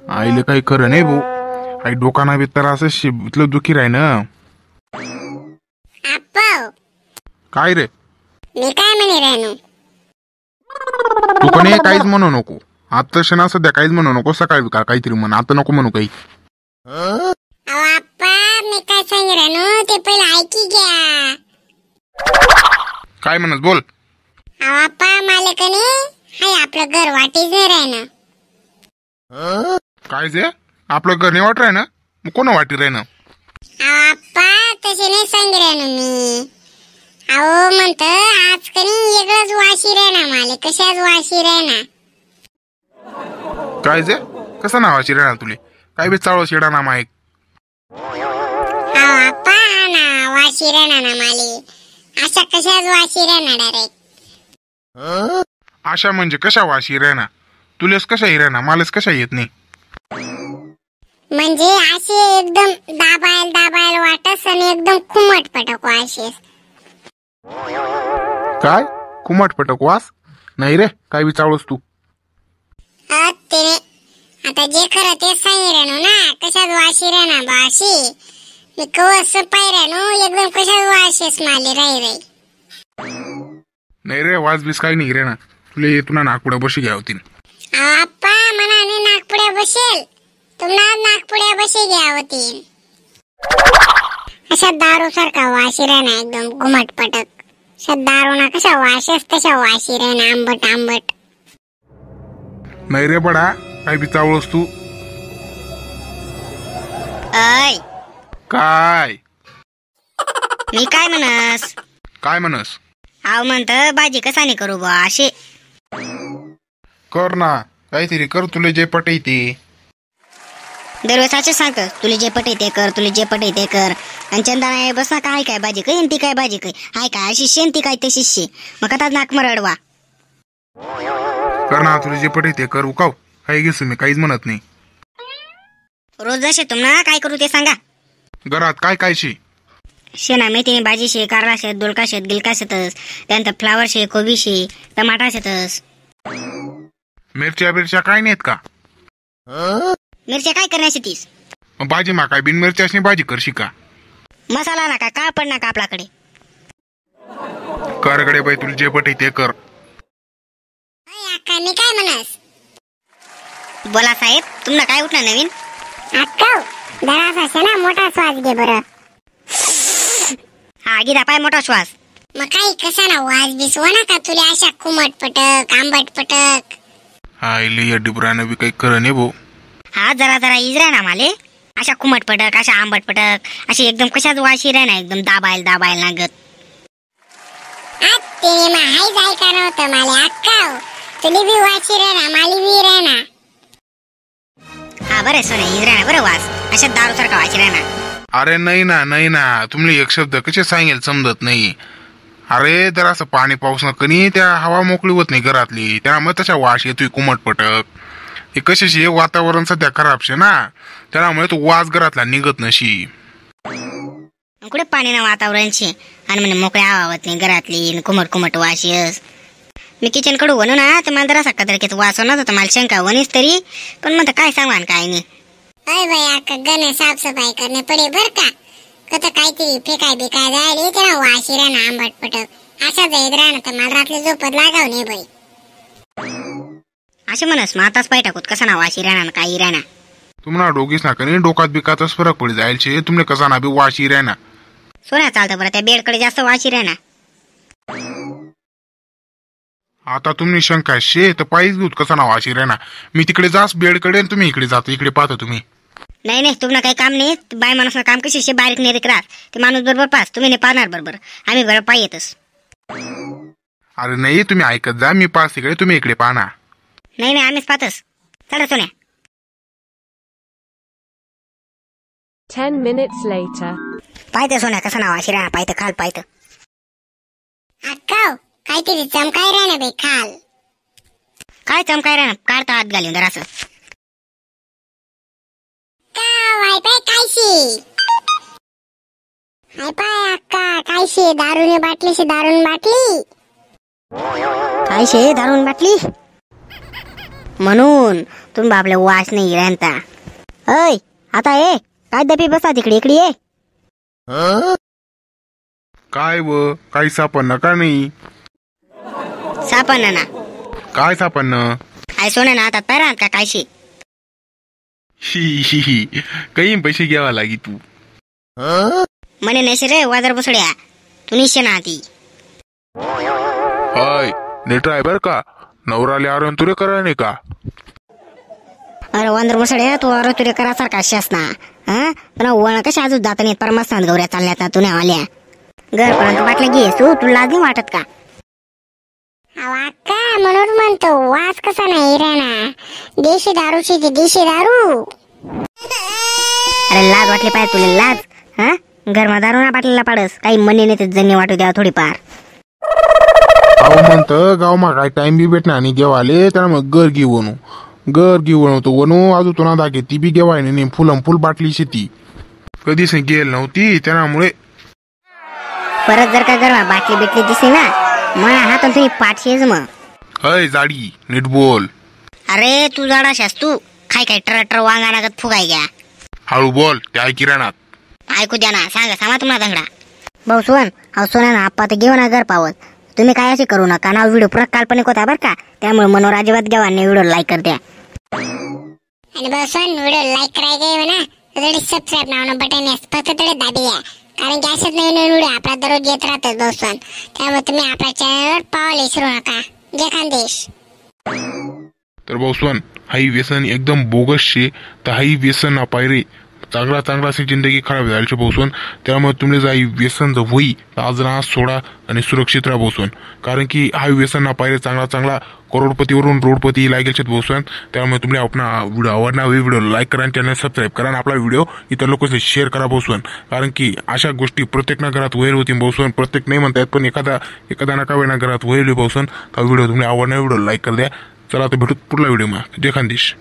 आईले काही खरं नाही भाऊ. आई डोकाना बी तर असं शिबतलं दुखी राही ना. काय रे मी काय म्हणे रानू, तू पण काहीच म्हणू नको. आता क्षणा सध्या काहीच म्हणू नको. सकाळी काहीतरी म्हण, आता नको म्हणू काही. अहो आप्पा मी काय सांग रानू ते पहिले ऐकी घ्या. काय म्हणत बोल. अहो आप्पा मला कने हाय आपलं घर वाटेच नाही राहिना. काय जे आपलं घर नाही वाट राही ना, मग कोण वाटी राही ना. अहो आप्पा तसे नाही सांग रानू मी. अहो म्हणत आज कनी वेगळंच वाशी राहणार मला, कशाच वाशी राहणार. काय जे कसं नावाची राहणार तुले, काय बी चाळव शिडा नाम ऐक. अहो आप्पा हा ना वाशी राहणार ना माले, अशा कशाच वाशी राहणार डायरेक्ट. आशा म्हणजे कशा वाशी राहणार, तुलेच कशा ही राहणार, मालेच कशा येत नाही. म्हणजे असे एकदम दाबायला वाटस आणि एकदम खुमट पटक असे. काय कुमट पटक वास नाही रे, काय बी चावळस तू. आता जे खरं ते सांगी राहणो ना, कशात वाशी राहणार बाशी. मी कवस पाय राहणो एकदम कशात वाशीस माले राही. नाही रे वास बीस काही नाही रे ना, तुला तुला नागपुड्या बशी घ्या होती. आप्पा मनाने नागपुड्या बसेल, तुम्हाला नागपुड्या बशी घ्या होती. अशा दारू सारखा वाशी राहणार एकदम घुमट पटक. दारू ना कशा वाशस तशा वाशी राहणार आंबट. नाही रे बडा, काय बी चावळस तू. ऐ काय मी काय म्हणस. काय म्हणस. आव म्हणत भाजी कसाने करू बा असे. कर ना काहीतरी कर, तुला जे पटे ते. दरवेळेस असं सांगत तुला जे पटे ते कर, तुला जे पटे ते कर. आणि चंदा बस ना काय भाजी काय ती काय भाजी काय हाय काय अशी शेन ती काय तशी शे. मग आता नाक मरडवा. कर ना तुला जे पटे ते कर. उकाव काही घेस मी काहीच म्हणत नाही. रोज जसे तुम्हाला काय करू ते सांगा. घरात काय काय शे. शेना मेथीने भाजी शे, कारला शेत, दोडका शेत, गिलका शेतस, त्यानंतर फ्लावर शे, कोबी शे, टमाटा शेतस. मिरच्या काय नाहीत का. मिरच्या काय करण्याची तीस. भाजी मा काय बिन मिरच्याशी भाजी करशी का. मसाला ना का पण ना का आपल्याकडे. करकडे बाई तुला जे पटे ते कर. मी काय म्हणस. बोला साहेब तुम्हाला काय उठणार नवीन. जरा ना मोठा श्वास घे बरं. हा घे पाय मोठा श्वास. मग काही कसा ना वाज बिसवा ना का तुला अशा खुमट पटक आंबट पटक. हा इले डिबरानं बी काही कर नाही भाऊ. हा जरा इजरा ना माले. अशा खुमट पटक अशा आंबट पटक अशी एकदम कशाच वाशी राही ना एकदम दाबायला लागत. ते हाय जाय का नव्हतं माले अक्का तुली बी वाशी राही ना माली बी राही ना. हा बरं सोने इजरा ना बरं वास अशा दारू सारखा वाशी राही ना. अरे नाही ना तुम्हाला एक शब्द कसे सांगेल समजत नाही. अरे जरा असं पाणी पाऊस न कनी त्या हवा मोकळी होत नाही घरातली, त्यामुळे तशा वास येतोय कुमट पटक. हे कशाशी वातावरण सध्या खराब शे ना, त्यामुळे तो वास घरातला निघत नशी. कुठे पाणी ना वातावरणशी आणि म्हणजे मोकळी हवा होत नाही घरातली कुमट वास येस. मी किचन कडू म्हणू ना तर मला जरा कदरकीच वास होणार होता. मला शंका वनीस तरी पण म्हणत काय सांगा काय नाही. अय बाई अक्का गण साफसफाई करणे पडे बर का. कत काहीतरी फेकाय बिकाय जायले त्याला वाशी राहणं आंबट पटक अशा जाईत राहणं तर मला रात्री झोपत लागाव नाही बाई. असे म्हणस मग आताच पाय टाकूत कसा ना वाशी राहणार काही राहणार. तुम्हाला डोकीस ना कनी डोकात बिकातच फरक पडी जाईल शे. तुमने कसा ना बी वाशी राहणार. सोन्या चालतं बरं त्या बेडकडे जास्त वाशी राहणार. आता तुम्ही शंका शे तर पायीच घेऊत कसा ना वाशी राहणार. मी तिकडे जास बेडकडे तुम्ही इकडे जातो, इकडे पाहतो तुम्ही. नाही तुम्हाला काही काम नाही. बाय माणूस काम कशी शे बारीक नेरीक राहत ते माणूस बरोबर पास तुम्ही नाही पाहणार बरोबर आम्ही बरोबर पाय येतच. अरे नाही तुम्ही ऐकत जा, मी पास इकडे तुम्ही इकडे पाहना. नाही आम्हीच पाहतस. चला सोन्या. 10 minutes later. पाहते सोन्या कसं नाव अशी राहणार पाहतं खाल पाहतं. अक्का काहीतरी चमकाय राहणार बाई खाल. काय चमकाय राहणार काढता हात घालून जरा असं. काय पाय कायशी हाय पाय अक्का काय शे दारूने बाटली शे दारून बाटली काय शे दारून बाटली म्हणून तुम्ही बापल्या वास नाही राहता. अय आता ये काय दपी बसा तिकडे इकडे ये. काय व काही सापडणं का नाही? सापन्न ना काय सापडणं? काय सोनं ना हातात पाय राहत का काय शे? ही काही पैसे घ्यावा लागी तू. म्हणे नसे रे वाजर बसड्या तू निश्चय ना ती. हाय नीट आहे बर का, नवराले आरण तुरे करा नाही का? अरे वांदर बसड्या तू अरे तुरे करासारखा शेस ना. हा पण वळ कशा अजून जात नाही परमस्तान गौऱ्या चालल्यात ना तुने आल्या घरपर्यंत बाटल्या घे तू तुला लाज नाही वाटत का? अहो अक्का म्हणून म्हणतो वास कसा नाही राहणार. देशी दारूची ती देशी दारू. अरे लाज वाटली पाहिजे तुला लाज. हा घरमा दारू ना बाटलीला पाडस काही मनी नाही ते जन्य वाटू द्या थोडीफार. अहो म्हणत गावमा काय टाइम बी भेटणार आणि घेवाले त्याला मग घर घेऊन होतो वनू अजून तुला दागे ती बी घेवाय नाही फुलम फुल बाटली शेती कधीच गेल नव्हती त्यामुळे. परत जर का घरमा बाटली बिटली दिसली ना मला हातात तुम्ही पाठशेच मग. अय जाडी नीट बोल. अरे तू जाडाशास तू काय काय ट्रॅक्टर वांगा नागत फुगाय घ्या. हळू बोल त्या किराणात. ऐकू द्या ना सांगा तुम्हाला दंगडा. भाऊ सोन हा सोना ना आप्पा तर घेऊ ना घर पावत. तुम्ही काय असे करू नका ना व्हिडिओ पुरा काल्पनिक होता बरं का त्यामुळे मनोर अजिबात घ्यावा आणि व्हिडिओ लाईक कर द्या. आणि बस व्हिडिओ लाईक करायचे म्हणा तरी सबस्क्राईब नावानं बटन आहे फक्त तरी दाबी या कारण की असेच नवीन व्हिडिओ आपला दररोज येत राहतात दोस्तन. त्यामुळे तुम्ही आपल्या चॅनलवर पाहायला विसरू नका. जय खानदेश. तर भाऊस्वान हाई व्यसन एकदम बोगस शे तर हाई व्यसन ना पायरे चांगला अशी जिंदगी खराब झाली शे भाऊस्वान. त्यामुळे तुम्ही जर व्यसन जर होई तर आज ना सोडा आणि सुरक्षित राहा भाऊस्वान. कारण की हा व्यसन ना पायरे चांगला करोडपतीवरून रोडपती लागेल शेत भाऊस्वान. त्यामुळे तुम्ही आपला व्हिडिओ आवडला व्हिडिओ लाईक करा आणि चॅनल सबस्क्राईब करा आणि आपला व्हिडिओ इतर लोकांशी शेअर करा भाऊस्वान. कारण की अशा गोष्टी प्रत्येक घरात वैर होती भाऊस्वान. प्रत्येक नाही म्हणता येत पण एखादा नका वेळा घरात वैर भाऊस्वान. तर व्हिडिओ तुम्ही आवडला व्हिडिओ लाईक कर द्या. चला आता भेटू पुढला व्हिडिओ मा. जय खानदेश.